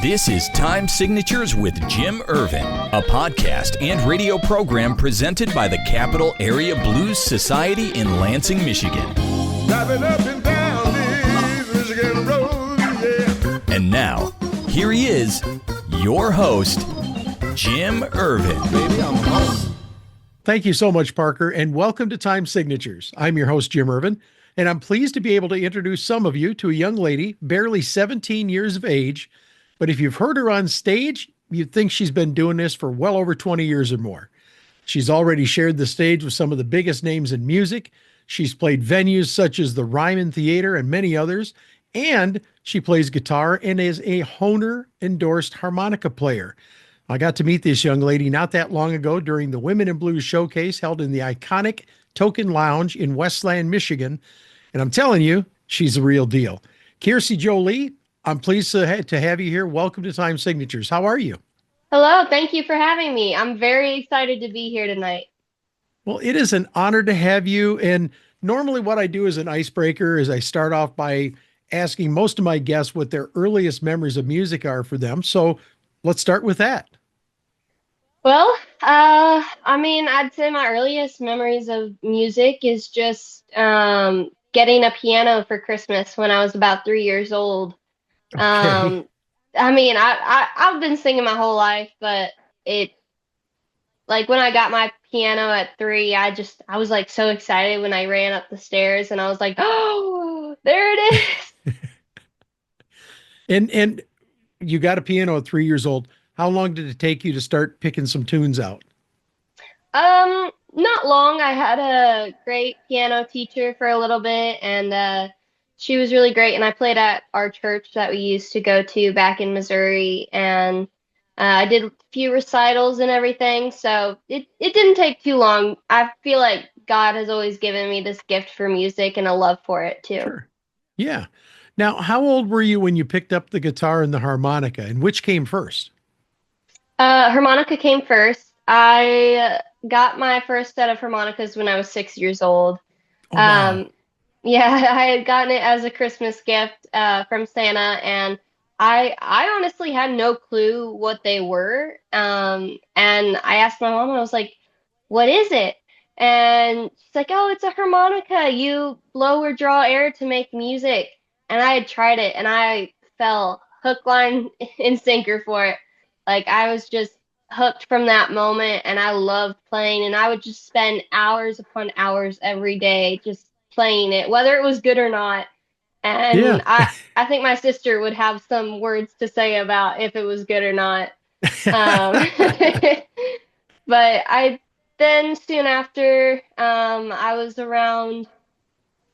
This is Time Signatures with Jim Ervin, a podcast and radio program presented by the Capital Area Blues Society in Lansing, Michigan. Driving up and down these Michigan roads, yeah. And now, here he is, your host, Jim Ervin. Baby, I'm home. Thank you so much, Parker, and welcome to Time Signatures. I'm your host, Jim Ervin, and I'm pleased to be able to introduce some of you to a young lady, barely 17 years of age, but if you've heard her on stage, you'd think she's been doing this for well over 20 years or more. She's already shared the stage with some of the biggest names in music. She's played venues such as the Ryman Theater and many others, and she plays guitar and is a Hohner endorsed harmonica player. I got to meet this young lady not that long ago during the Women in Blues Showcase held in the iconic Token Lounge in Westland, Michigan. And I'm telling you, she's the real deal. Kiersi Jolie, I'm pleased to have you here. Welcome to Time Signatures. How are you? Hello, thank you for having me. I'm very excited to be here tonight. Well, it is an honor to have you. And normally what I do as an icebreaker is I start off by asking most of my guests what their earliest memories of music are for them. So let's start with that. Well, I'd say my earliest memories of music is just getting a piano for Christmas when I was about 3 years old. Okay. I've been singing my whole life, but when I got my piano at 3, I was like so excited when I ran up the stairs and I was like, oh, there it is. And you got a piano at 3 years old. How long did it take you to start picking some tunes out? Not long. I had a great piano teacher for a little bit, and she was really great. And I played at our church that we used to go to back in Missouri, and I did a few recitals and everything. So it didn't take too long. I feel like God has always given me this gift for music and a love for it too. Sure. Yeah. Now, how old were you when you picked up the guitar and the harmonica, and which came first? Harmonica came first. I got my first set of harmonicas when I was 6 years old. Oh, wow. Yeah, I had gotten it as a Christmas gift from Santa, and I honestly had no clue what they were. And I asked my mom, and I was like, "What is it?" And she's like, "Oh, it's a harmonica. You blow or draw air to make music." And I had tried it, and I fell hook, line, and sinker for it. Like, I was just hooked from that moment, and I loved playing, and I would just spend hours upon hours every day just playing it, whether it was good or not. And Yeah. I think my sister would have some words to say about if it was good or not. Um, but then soon after, I was around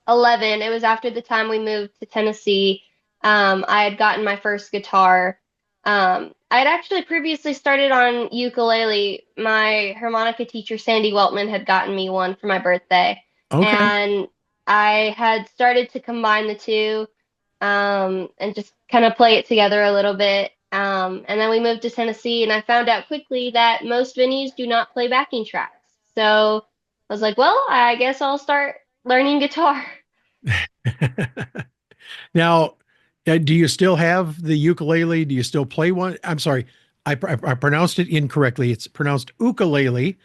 11. It was after the time we moved to Tennessee. I had gotten my first guitar. I had actually previously started on ukulele. My harmonica teacher, Sandy Weltman, had gotten me one for my birthday. Okay. And I had started to combine the two and just kind of play it together a little bit. And then we moved to Tennessee, and I found out quickly that most venues do not play backing tracks. So I was like, well, I guess I'll start learning guitar. Now, do you still have the ukulele? Do you still play one? I'm sorry, I pronounced it incorrectly. It's pronounced ukulele.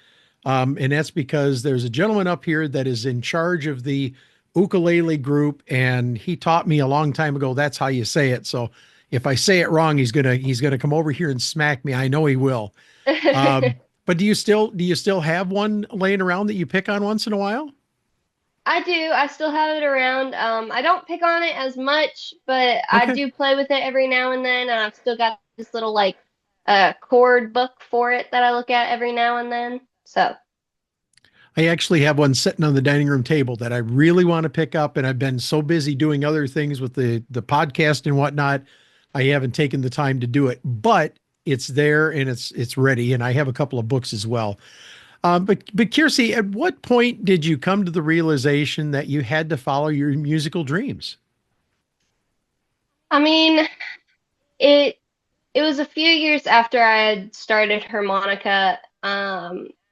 And that's because there's a gentleman up here that is in charge of the ukulele group, and he taught me a long time ago that's how you say it. So if I say it wrong, he's gonna come over here and smack me. I know he will. But do you still have one laying around that you pick on once in a while? I do. I still have it around. I don't pick on it as much, but I Okay. do play with it every now and then, and I've still got this little chord book for it that I look at every now and then. So I actually have one sitting on the dining room table that I really want to pick up, and I've been so busy doing other things with the podcast and whatnot, I haven't taken the time to do it. But it's there and it's ready, and I have a couple of books as well. But Kiersi, at what point did you come to the realization that you had to follow your musical dreams? I mean, it was a few years after I had started harmonica,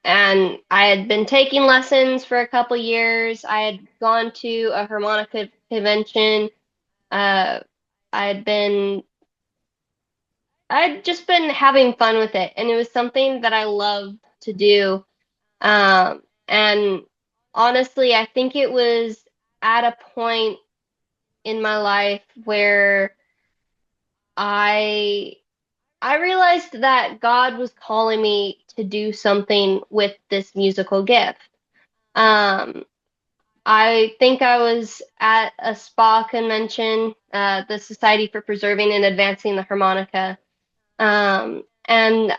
and I had been taking lessons for a couple years. I had gone to a harmonica convention. I had been I'd just been having fun with it, and it was something that I loved to do. And honestly, I think it was at a point in my life where I I realized that God was calling me to do something with this musical gift. Um, I think I was at a SPA convention, the Society for Preserving and Advancing the Harmonica, and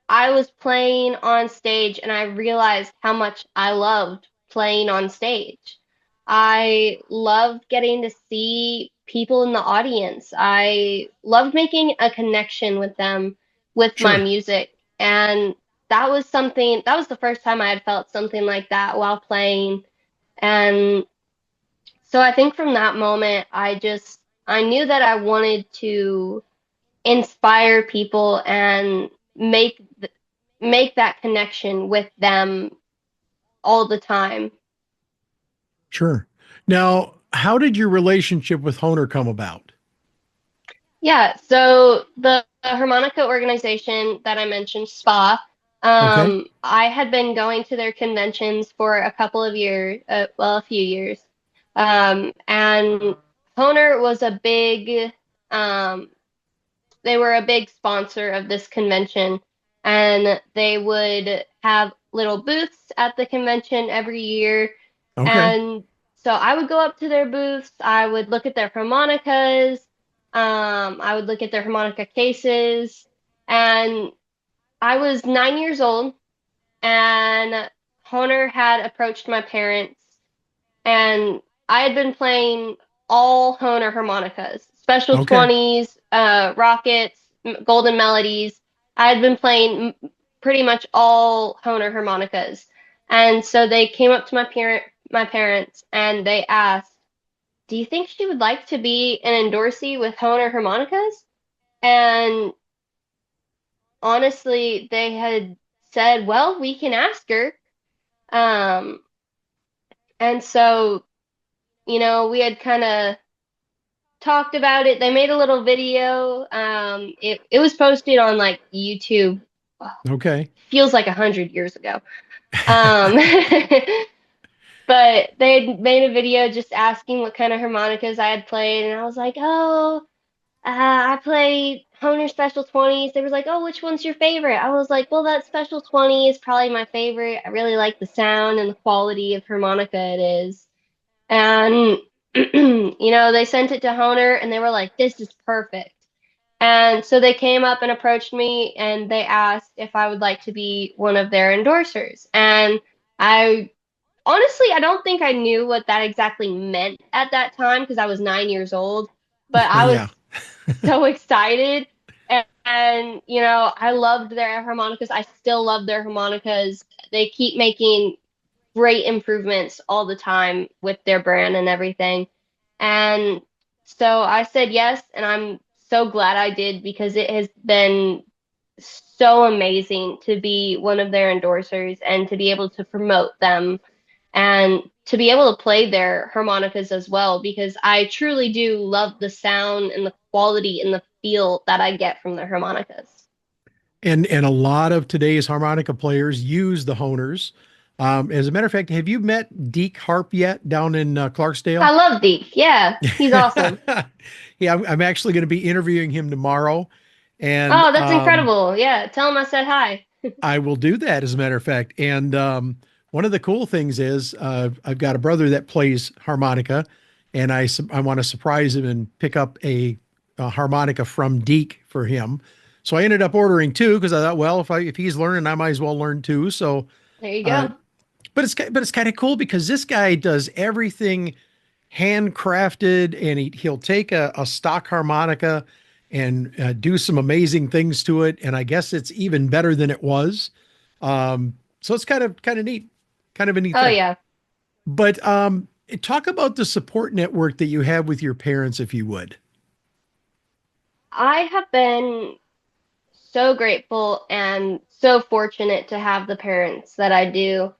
I was playing on stage and I realized how much I loved playing on stage. I loved getting to see people in the audience. I loved making a connection with them with my Sure. music. And that was the first time I had felt something like that while playing. And so I think from that moment, I knew that I wanted to inspire people and make that connection with them all the time. Sure. Now, how did your relationship with Hohner come about? Yeah, so the harmonica organization that I mentioned, SPA, Okay. I had been going to their conventions for a couple of years, well, a few years. And Hohner was um, they were a big sponsor of this convention, and they would have little booths at the convention every year. Okay. And so I would go up to their booths, I would look at their harmonicas, I would look at their harmonica cases, and I was 9 years old, and Honer had approached my parents, and I had been playing all Hohner harmonicas, Special Okay. 20s, Rockets, Golden Melodies. I had been playing pretty much all Hohner harmonicas. And so they came up to my parents and they asked, "Do you think she would like to be an endorsee with Hohner harmonicas?" And honestly, they had said, "Well, we can ask her." Um, and so, we had kind of talked about it. They made a little video. It was posted on like YouTube. Okay. Feels like 100 years ago. Um, but they had made a video just asking what kind of harmonicas I had played, and I was like, "Oh, I played Hohner Special 20s." They were like, "Oh, which one's your favorite?" I was like, "Well, that Special 20 is probably my favorite. I really like the sound and the quality of harmonica it is." And they sent it to Hohner and they were like, "This is perfect." And so they came up and approached me and they asked if I would like to be one of their endorsers. And I honestly, I don't think I knew what that exactly meant at that time because I was 9 years old, but I was Yeah. so excited. And I loved their harmonicas. I still love their harmonicas. They keep making great improvements all the time with their brand and everything. And so I said yes, and I'm so glad I did because it has been so amazing to be one of their endorsers and to be able to promote them and to be able to play their harmonicas as well because I truly do love the sound and the quality and the feel that I get from their harmonicas. And a lot of today's harmonica players use the Honers. As a matter of fact, have you met Deke Harp yet down in I Clarksdale? love Deke. Yeah, he's awesome. Yeah, I'm actually going to be interviewing him tomorrow, and Oh, that's incredible. Yeah, tell him I said hi. I will do that as a matter of fact. And one of the cool things is I've got a brother that plays harmonica, and I want to surprise him and pick up a harmonica from Deke for him. So I ended up ordering two because I thought, well, if he's learning, I might as well learn too. So, There you uh, go. but it's kind of cool because this guy does everything handcrafted, and he'll take a stock harmonica and do some amazing things to it. And I guess it's even better than it was. So it's kind of neat, kind of a neat Oh thing. yeah. But talk about the support network that you have with your parents, if you would. I have been so grateful and so fortunate to have the parents that I do.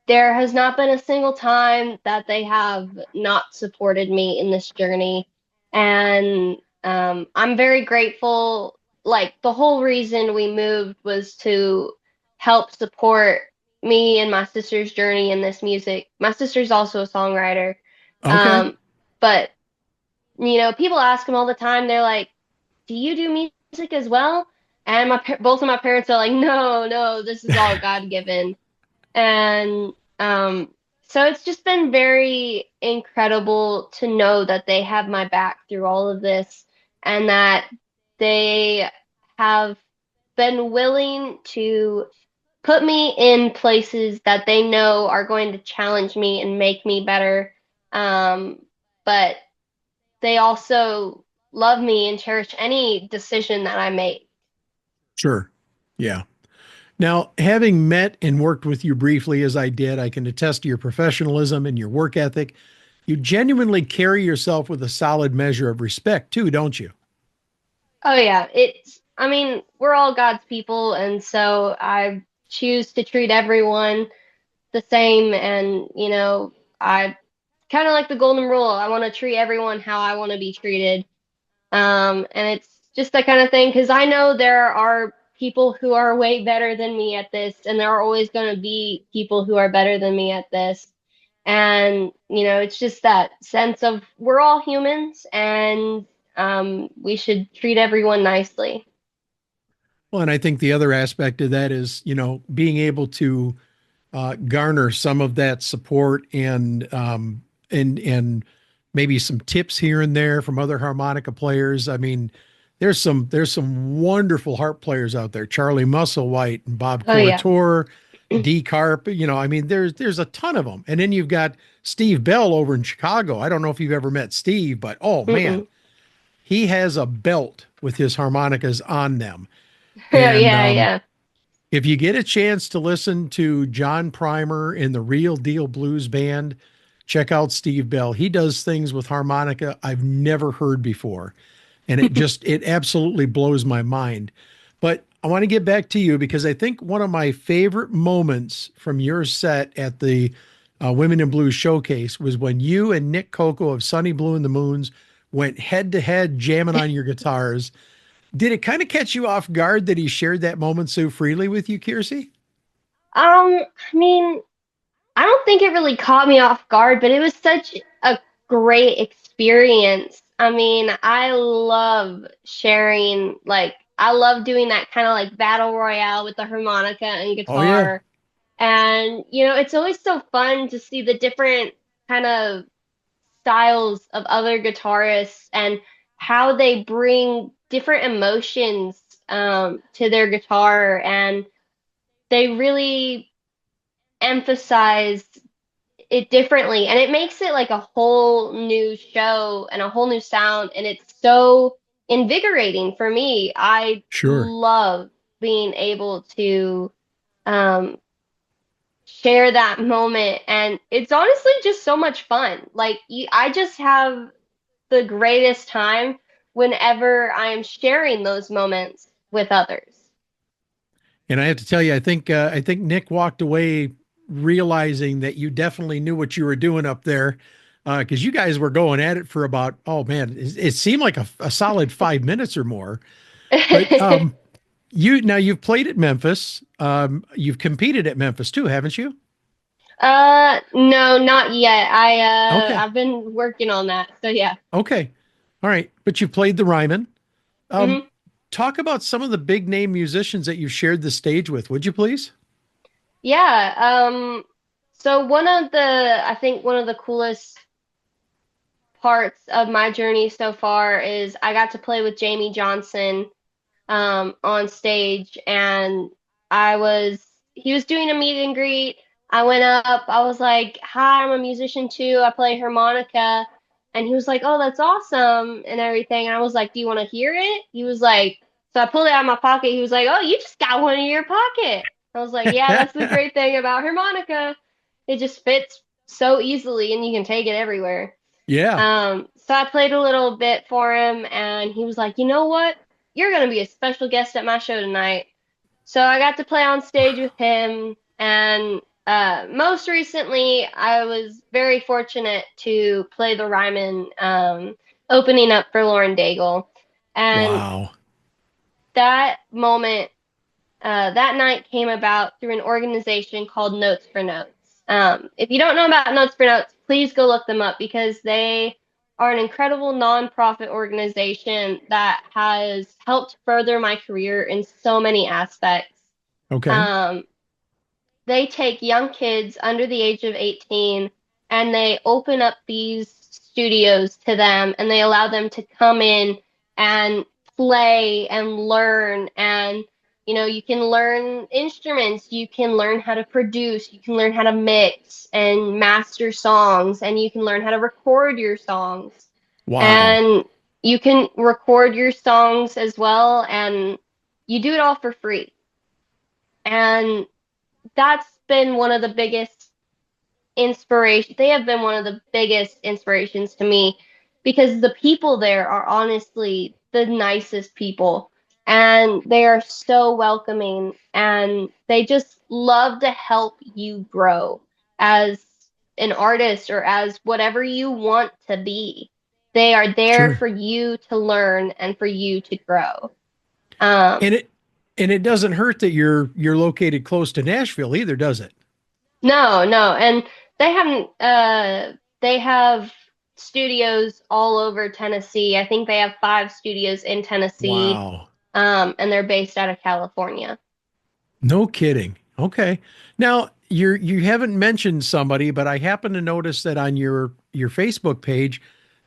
There has not been a single time that they have not supported me in this journey. And I'm very grateful. Like the whole reason we moved was to help support me and my sister's journey in this music. My sister's also a songwriter. Okay. Um, but people ask him all the time. They're like, "Do you do music as well?" And both of my parents are like, "No, no, this is all God given." And so it's just been very incredible to know that they have my back through all of this and that they have been willing to put me in places that they know are going to challenge me and make me better. But they also love me and cherish any decision that I make. Sure. Yeah. Now, having met and worked with you briefly as I did, I can attest to your professionalism and your work ethic. You genuinely carry yourself with a solid measure of respect too, don't you? Oh yeah, I mean, we're all God's people, and so I choose to treat everyone the same. And, I kind of like the golden rule. I want to treat everyone how I want to be treated. And it's just that kind of thing because I know there are people who are way better than me at this, and there are always going to be people who are better than me at this. And, it's just that sense of we're all humans and we should treat everyone nicely. Well, and I think the other aspect of that is, being able to garner some of that support and maybe some tips here and there from other harmonica players. I mean, there's some wonderful harp players out there, Charlie Musselwhite and Bob Oh, yeah. Corritore, D Carp. I mean, there's a ton of them. And then you've got Steve Bell over in Chicago. I don't know if you've ever met Steve, but oh man, Mm-mm. he has a belt with his harmonicas on them. Oh, And yeah, yeah. if you get a chance to listen to John Primer in the Real Deal Blues Band, check out Steve Bell. He does things with harmonica I've never heard before. And it absolutely blows my mind. But I want to get back to you because I think one of my favorite moments from your set at the Women in Blues Showcase was when you and Nick Coco of Sunny Blue and the Moons went head to head jamming on your guitars. Did it kind of catch you off guard that he shared that moment so freely with you, Kiersi? I mean, I don't think it really caught me off guard, but it was such a great experience. I mean, I love sharing, like, I love doing that kind of like battle royale with the harmonica and Oh yeah, guitar. And, it's always so fun to see the different kind of styles of other guitarists and how they bring different emotions to their guitar. And they really emphasize it differently. And it makes it like a whole new show and a whole new sound. And it's so invigorating for me. I sure. love being able to um, share that moment. And it's honestly just so much fun. Like, I just have the greatest time whenever I am sharing those moments with others. And I have to tell you, I think Nick walked away realizing that you definitely knew what you were doing up there, because you guys were going at it for about, oh man, it seemed like a solid 5 minutes or more. But you've played at Memphis. You've competed at Memphis too, haven't you? No, not yet. Okay. I've been working on that. So yeah. Okay. All right. But you played the Ryman. Um, hmm Talk about some of the big name musicians that you've shared the stage with, would you please? Yeah. So I think one of the coolest parts of my journey so far is I got to play with Jamie Johnson, on stage, and he was doing a meet and greet. I went up, I was like, "Hi, I'm a musician too. I play harmonica." And he was like, "Oh, that's awesome," and everything. And I was like, "Do you want to hear it?" He was like, so I pulled it out of my pocket. He was like, "Oh, you just got one in your pocket." I was like, "Yeah, that's the great thing about harmonica. It just fits so easily and you can take it everywhere." Yeah. So I played a little bit for him, and he was like, "You know what? You're gonna be a special guest at my show tonight." So I got to play on stage with him, and most recently, I was very fortunate to play the Ryman opening up for Lauren Daigle. And Wow. that moment, that night came about through an organization called Notes for Notes. If you don't know about Notes for Notes, please go look them up because they are an incredible nonprofit organization that has helped further my career in so many aspects. Okay. Um, they take young kids under the age of 18 and they open up these studios to them and they allow them to come in and play and learn. And you can learn instruments, you can learn how to produce, you can learn how to mix and master songs, and you can learn how to record your songs, Wow. and you can record your songs as well, and you do it all for free. And that's been one of the biggest inspiration. They have been one of the biggest inspirations to me because the people there are honestly the nicest people, and they are so welcoming, and they just love to help you grow as an artist or as whatever you want to be. They are there Sure. for you to learn and for you to grow. Um, And it doesn't hurt that you're located close to Nashville either, does it? No, no. And they have studios all over Tennessee. I think they have 5 studios in Tennessee. Wow. And they're based out of California. No kidding. Okay. Now, you haven't mentioned somebody, but I happen to notice that on your Facebook page,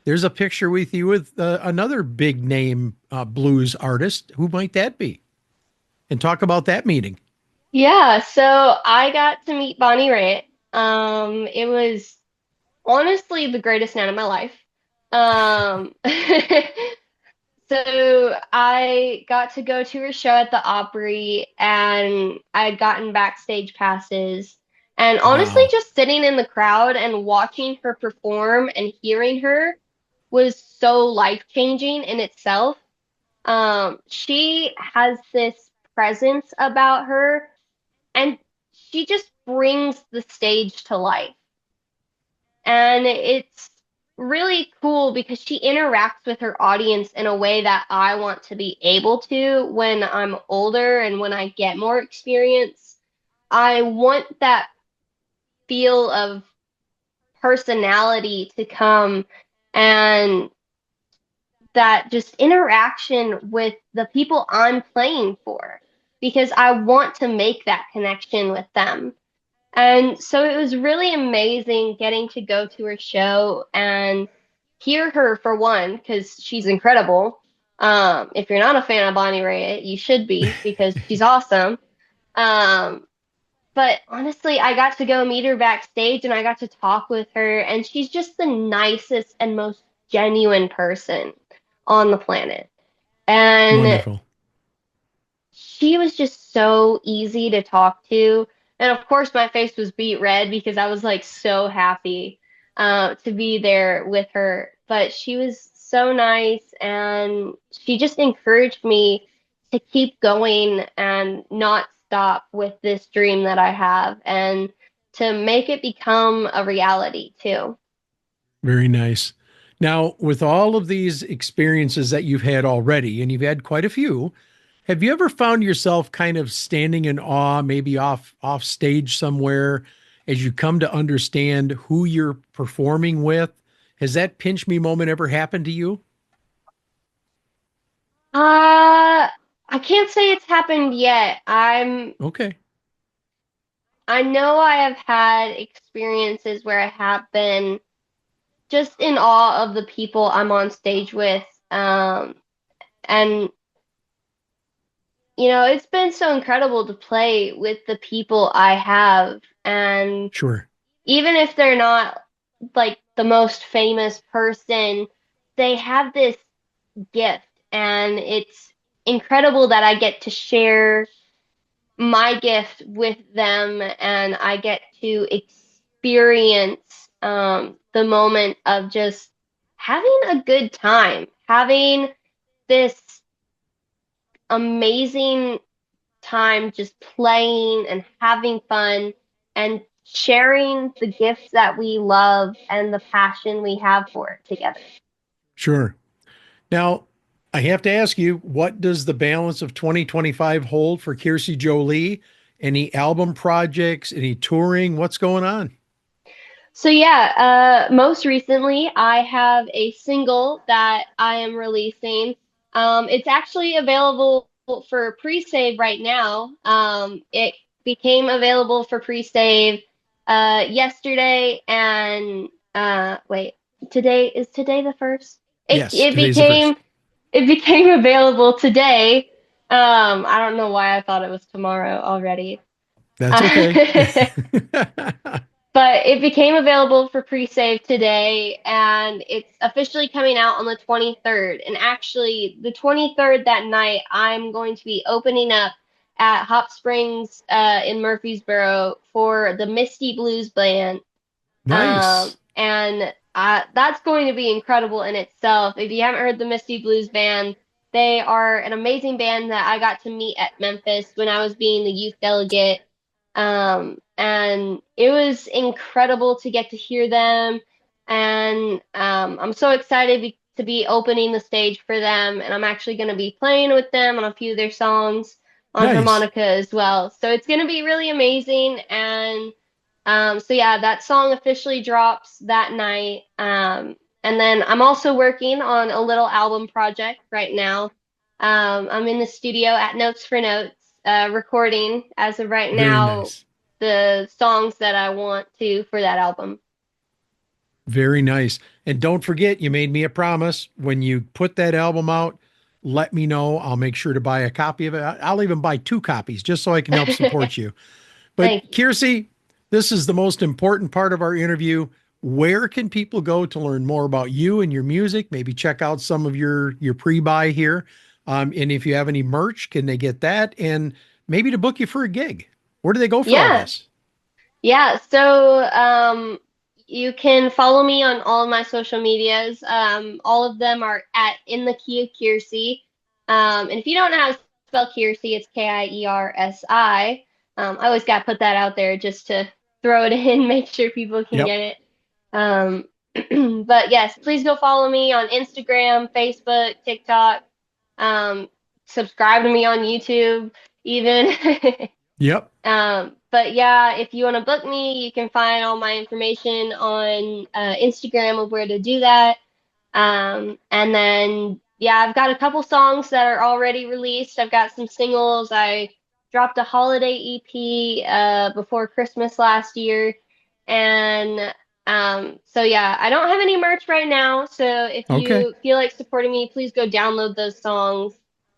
there's a picture with you with another big name blues artist. Who might that be? And talk about that meeting. Yeah, so I got to meet Bonnie Raitt. It was honestly the greatest night of my life. Um, So I got to go to her show at the Opry, and I had gotten backstage passes. And honestly, Wow. just sitting in the crowd and watching her perform and hearing her was so life-changing in itself. She has this presence about her, and she just brings the stage to life. And it's really cool because she interacts with her audience in a way that I want to be able to when I'm older and when I get more experience. I want that feel of personality to come, and that just interaction with the people I'm playing for, because I want to make that connection with them. And so it was really amazing getting to go to her show and hear her for one, because she's incredible. If you're not a fan of Bonnie Raitt, you should be because she's awesome. Um, but honestly, I got to go meet her backstage and I got to talk with her, and she's just the nicest and most genuine person on the planet. And Wonderful. she was just so easy to talk to. And of course, my face was beat red because I was like so happy to be there with her. But she was so nice, and she just encouraged me to keep going and not stop with this dream that I have, and to make it become a reality too. Very nice. Now, with all of these experiences that you've had already, and you've had quite a few, have you ever found yourself kind of standing in awe, maybe off stage somewhere, as you come to understand who you're performing with? Has that pinch me moment ever happened to you? I can't say it's happened yet. Okay, I know I have had experiences where I have been just in awe of the people I'm on stage with. And it's been so incredible to play with the people I have. And sure. even if they're not like the most famous person, they have this gift, and it's incredible that I get to share my gift with them, and I get to experience the moment of just having a good time, having this amazing time just playing and having fun and sharing the gifts that we love and the passion we have for it together. Sure. Now, I have to ask you, what does the balance of 2025 hold for Kiersi Jolie? Any album projects, any touring? What's going on? So most recently I have a single that I am releasing. It's actually available for pre-save right now. It became available for pre-save yesterday, and wait, today the first? It Yes, it today's the became first. it became available today. I don't know why I thought it was tomorrow already. That's okay. But it became available for pre-save today, and it's officially coming out on the 23rd. And actually, the 23rd that night, I'm going to be opening up at Hop Springs in Murfreesboro for the Misty Blues Band. Nice. And that's going to be incredible in itself. If you haven't heard the Misty Blues Band, they are an amazing band that I got to meet at Memphis when I was being the youth delegate. And it was incredible to get to hear them. And I'm so excited to be opening the stage for them. And I'm actually going to be playing with them on a few of their songs on Nice. harmonica as well. So it's going to be really amazing. And so yeah, that song officially drops that night. And then I'm also working on a little album project right now. I'm in the studio at Notes for Notes, recording as of right Very now nice. the songs that I want to for that album. Very nice. And don't forget, you made me a promise. When you put that album out, let me know. I'll make sure to buy a copy of it. I'll even buy two copies just so I can help support you. Thank But you. Kiersi, this is the most important part of our interview. Where can people go to learn more about you and your music? Maybe check out some of your pre-buy here. And if you have any merch, can they get that? And maybe to book you for a gig. Where do they go for all Yeah. this? Yeah, so you can follow me on all of my social medias. All of them are at In the Key of Kiersi. And if you don't know how to spell Kiersi, it's Kiersi. I always got to put that out there just to throw it in, make sure people can Yep. get it. Um, but yes, please go follow me on Instagram, Facebook, TikTok. Um, Subscribe to me on YouTube, even. Yep. But yeah, if you want to book me, you can find all my information on Instagram of where to do that. And then, yeah, I've got a couple songs that are already released. I've got some singles. I dropped a holiday EP before Christmas last year. And so, yeah, I don't have any merch right now. So if Okay. you feel like supporting me, please go download those songs,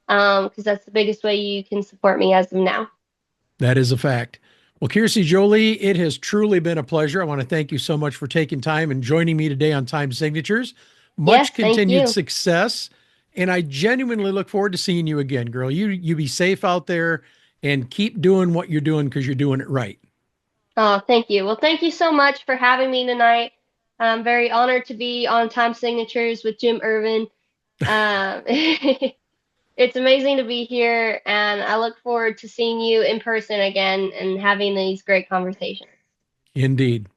because that's the biggest way you can support me as of now. That is a fact. Well, Kiersi Jolie, it has truly been a pleasure. I want to thank you so much for taking time and joining me today on Time Signatures. Yes, Much thank continued you. success, and I genuinely look forward to seeing you again, girl. You be safe out there and keep doing what you're doing because you're doing it right. Oh, thank you. Well, thank you so much for having me tonight. I'm very honored to be on Time Signatures with Jim Ervin. It's amazing to be here, and I look forward to seeing you in person again and having these great conversations. Indeed.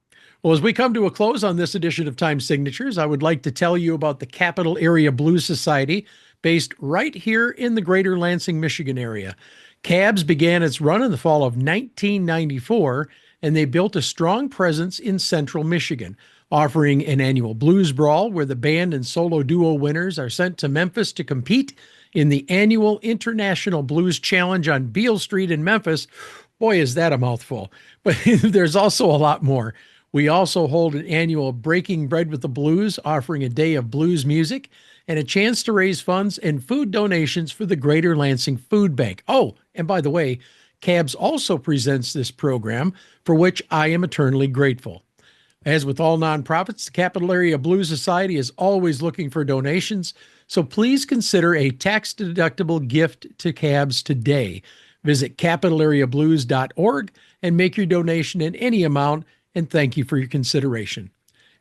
Well, as we come to a close on this edition of Time Signatures, I would like to tell you about the Capital Area Blues Society, based right here in the greater Lansing, Michigan area. CABS began its run in the fall of 1994, and they built a strong presence in central Michigan, offering an annual blues brawl where the band and solo duo winners are sent to Memphis to compete in the annual International Blues Challenge on Beale Street in Memphis. Boy, is that a mouthful. But there's also a lot more. We also hold an annual Breaking Bread with the Blues, offering a day of blues music and a chance to raise funds and food donations for the Greater Lansing Food Bank. Oh, and by the way, CABS also presents this program, for which I am eternally grateful. As with all nonprofits, the Capital Area Blues Society is always looking for donations, so please consider a tax-deductible gift to CABS today. Visit capitalareablues.org and make your donation in any amount, and thank you for your consideration.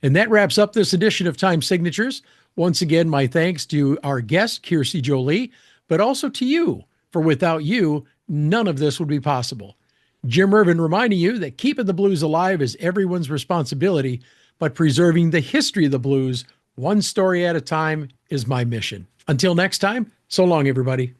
And that wraps up this edition of Time Signatures. Once again, my thanks to our guest, Kiersi Jolie, but also to you, for without you, none of this would be possible. Jim Ervin reminding you that keeping the blues alive is everyone's responsibility, but preserving the history of the blues One story at a time is my mission. Until next time, so long, everybody.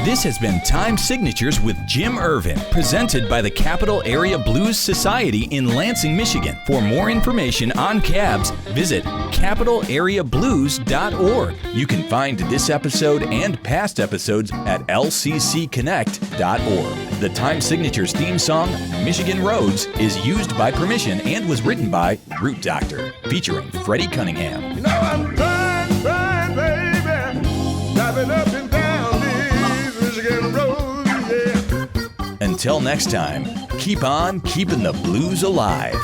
This has been Time Signatures with Jim Ervin, presented by the Capital Area Blues Society in Lansing, Michigan. For more information on cabs, visit capitalareablues.org. You can find this episode and past episodes at lcconnect.org. The Time Signatures theme song, Michigan Roads, is used by permission and was written by Root Doctor, featuring Freddie Cunningham. You know I'm trying, baby, driving up and down these Michigan roads, yeah. Until next time, keep on keeping the blues alive.